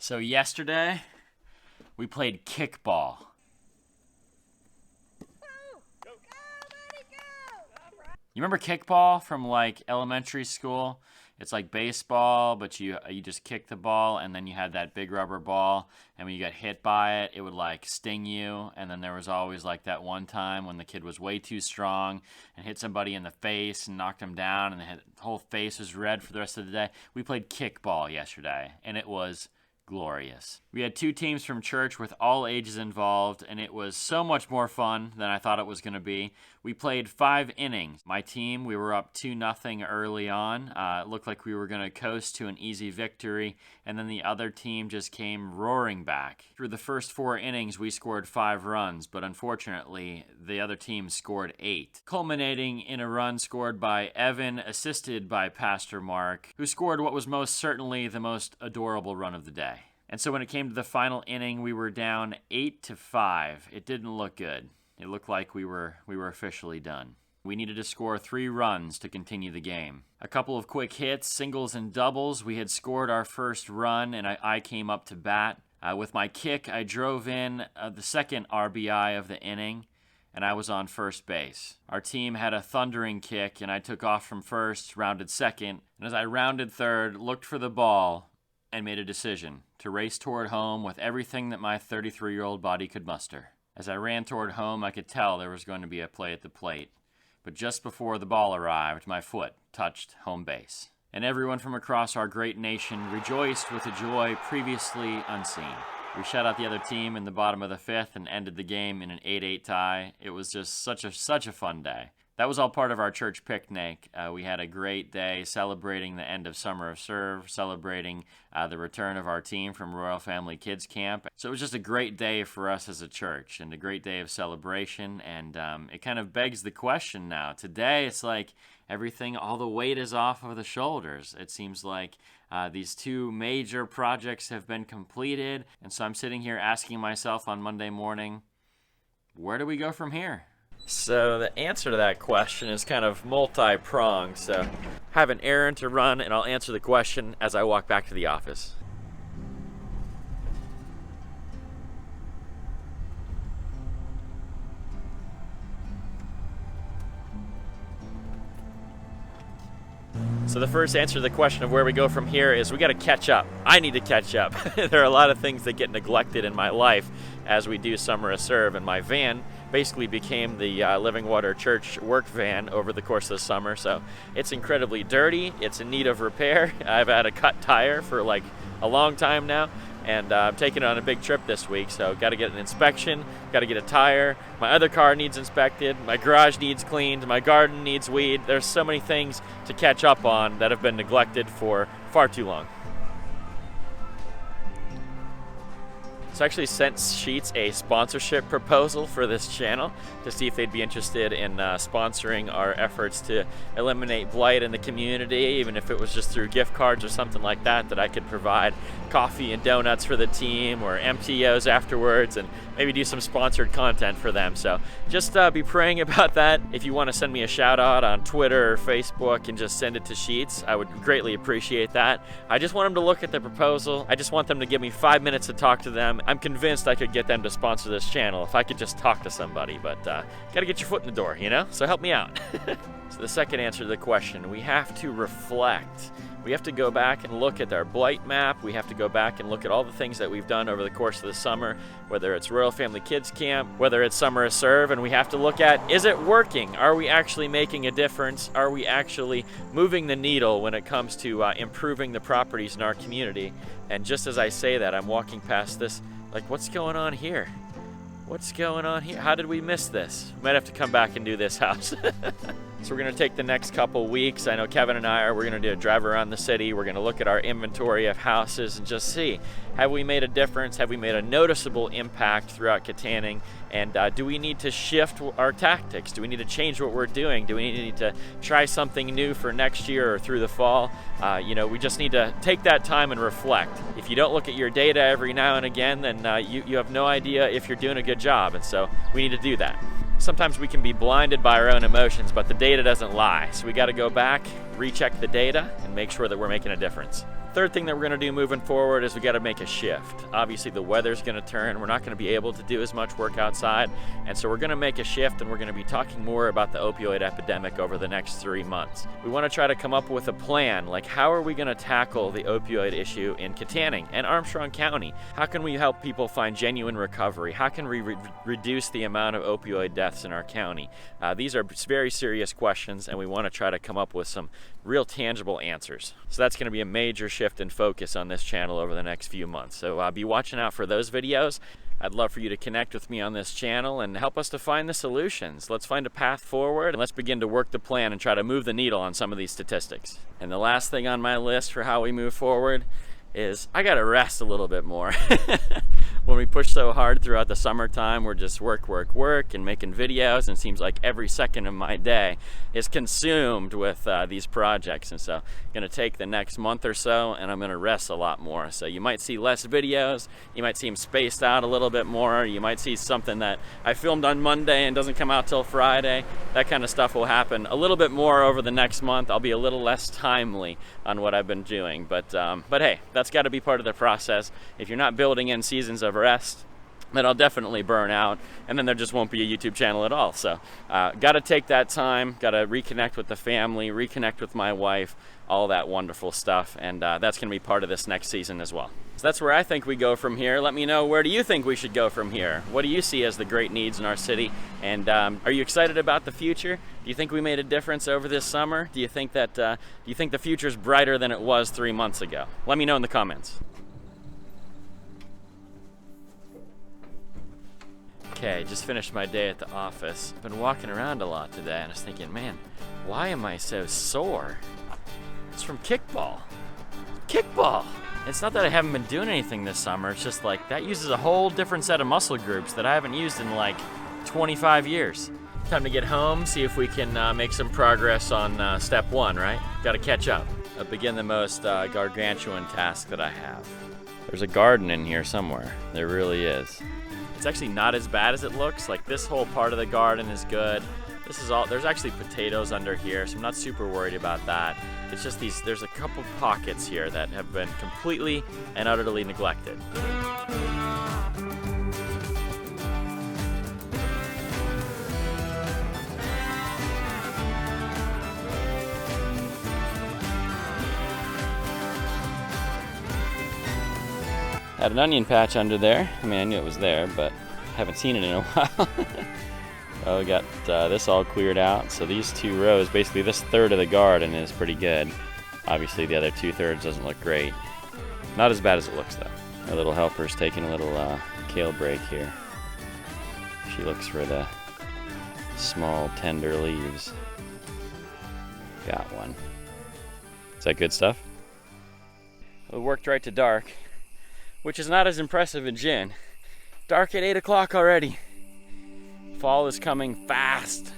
So yesterday, we played kickball. You remember kickball from like elementary school? It's like baseball, but you just kick the ball, and then you had that big rubber ball, and when you got hit by it, it would like sting you, and then there was always like that one time when the kid was way too strong and hit somebody in the face and knocked them down, and the whole face was red for the rest of the day. We played kickball yesterday, and it was glorious. We had two teams from church with all ages involved, and it was so much more fun than I thought it was going to be. We played 5 innings. My team, we were up 2-0 early on. It looked like we were going to coast to an easy victory, and then the other team just came roaring back. Through the first 4 innings, we scored 5 runs, but unfortunately, the other team scored 8, culminating in a run scored by Evan, assisted by Pastor Mark, who scored what was most certainly the most adorable run of the day. And so when it came to the final inning, we were down 8-5. It didn't look good. It looked like we were officially done. We needed to score 3 runs to continue the game. A couple of quick hits, singles and doubles. We had scored our first run, and I came up to bat. With my kick, I drove in the second RBI of the inning, and I was on first base. Our team had a thundering kick, and I took off from first, rounded second, and as I rounded third, looked for the ball, and made a decision to race toward home with everything that my 33-year-old body could muster. As I ran toward home, I could tell there was going to be a play at the plate. But just before the ball arrived, my foot touched home base. And everyone from across our great nation rejoiced with a joy previously unseen. We shut out the other team in the bottom of the 5th and ended the game in an 8-8 tie. It was just such a fun day. That was all part of our church picnic. We had a great day celebrating the end of Summer of Serve, celebrating the return of our team from Royal Family Kids Camp. So it was just a great day for us as a church and a great day of celebration. And it kind of begs the question now. Today, it's like everything, all the weight is off of the shoulders. It seems like these 2 major projects have been completed. And so I'm sitting here asking myself on Monday morning, where do we go from here? So the answer to that question is kind of multi-pronged. So I have an errand to run, and I'll answer the question as I walk back to the office. So the first answer to the question of where we go from here is we got to catch up. I need to catch up. There are a lot of things that get neglected in my life as we do Summer of Serve, and my van basically became the Living Water Church work van over the course of the summer. So it's incredibly dirty. It's in need of repair. I've had a cut tire for like a long time now, and I'm taking it on a big trip this week, so got to get an inspection, got to get a tire. My other car needs inspected, my garage needs cleaned, my garden needs weed. There's so many things to catch up on that have been neglected for far too long. So I actually sent Sheets a sponsorship proposal for this channel to see if they'd be interested in sponsoring our efforts to eliminate blight in the community, even if it was just through gift cards or something like that, that I could provide coffee and donuts for the team or MTOs afterwards and maybe do some sponsored content for them. So just be praying about that. If you want to send me a shout out on Twitter or Facebook and just send it to Sheets, I would greatly appreciate that. I just want them to look at the proposal. I just want them to give me 5 minutes to talk to them. I'm convinced I could get them to sponsor this channel if I could just talk to somebody, but gotta get your foot in the door, you know? So help me out. So the second answer to the question, we have to reflect. We have to go back and look at our blight map. We have to go back and look at all the things that we've done over the course of the summer, whether it's Royal Family Kids Camp, whether it's Summer of Serve, and we have to look at, is it working? Are we actually making a difference? Are we actually moving the needle when it comes to improving the properties in our community? And just as I say that, I'm walking past this, like, what's going on here? What's going on here? How did we miss this? We might have to come back and do this house. So we're going to take the next couple weeks. I know Kevin and we're going to do a drive around the city. We're going to look at our inventory of houses and just see, have we made a difference? Have we made a noticeable impact throughout Kittanning? And do we need to shift our tactics? Do we need to change what we're doing? Do we need to try something new for next year or through the fall? We just need to take that time and reflect. If you don't look at your data every now and again, then you have no idea if you're doing a good job. And so we need to do that. Sometimes we can be blinded by our own emotions, but the data doesn't lie. So we got to go back, recheck the data, and make sure that we're making a difference. third thing that we're gonna do moving forward is we gotta make a shift. Obviously the weather's gonna turn, we're not gonna be able to do as much work outside, and so we're gonna make a shift and we're gonna be talking more about the opioid epidemic over the next 3 months. We wanna try to come up with a plan, like how are we gonna tackle the opioid issue in Kittanning and Armstrong County? How can we help people find genuine recovery? How can we reduce the amount of opioid deaths in our county? These are very serious questions, and we wanna try to come up with some real tangible answers. So that's going to be a major shift in focus on this channel over the next few months. So be watching out for those videos. I'd love for you to connect with me on this channel and help us to find the solutions. Let's find a path forward and let's begin to work the plan and try to move the needle on some of these statistics. And the last thing on my list for how we move forward is I gotta rest a little bit more. When we push so hard throughout the summertime, we're just work and making videos, and it seems like every second of my day is consumed with these projects. And so I'm gonna take the next month or so and I'm gonna rest a lot more. So you might see less videos, you might see them spaced out a little bit more, you might see something that I filmed on Monday and doesn't come out till Friday. That kind of stuff will happen a little bit more over the next month. I'll be a little less timely on what I've been doing, but hey, that's gotta be part of the process. If you're not building in seasons of rest, then I'll definitely burn out, and then there just won't be a YouTube channel at all. So gotta take that time, gotta reconnect with the family, reconnect with my wife, all that wonderful stuff, and that's gonna be part of this next season as well. So that's where I think we go from here. Let me know, where do you think we should go from here? What do you see as the great needs in our city? And are you excited about the future? Do you think we made a difference over this summer? Do you think that do you think the future's brighter than it was 3 months ago? Let me know in the comments. Okay, just finished my day at the office. I've been walking around a lot today, and I was thinking, man, why am I so sore? It's from kickball. Kickball! It's not that I haven't been doing anything this summer, it's just like, that uses a whole different set of muscle groups that I haven't used in like 25 years. Time to get home, see if we can make some progress on step 1, right? Gotta catch up. I'll begin the most gargantuan task that I have. There's a garden in here somewhere. There really is. It's actually not as bad as it looks. Like, this whole part of the garden is good. This is all, there's actually potatoes under here, so I'm not super worried about that. It's just there's a couple pockets here that have been completely and utterly neglected. Had an onion patch under there. I mean, I knew it was there, but haven't seen it in a while. Oh, we got this all cleared out. So these 2 rows, basically this third of the garden is pretty good. Obviously the other 2/3 doesn't look great. Not as bad as it looks though. Our little helper's taking a little kale break here. She looks for the small tender leaves. Got one. Is that good stuff? We worked right to dark, which is not as impressive in gin. Dark at 8 o'clock already. Fall is coming fast.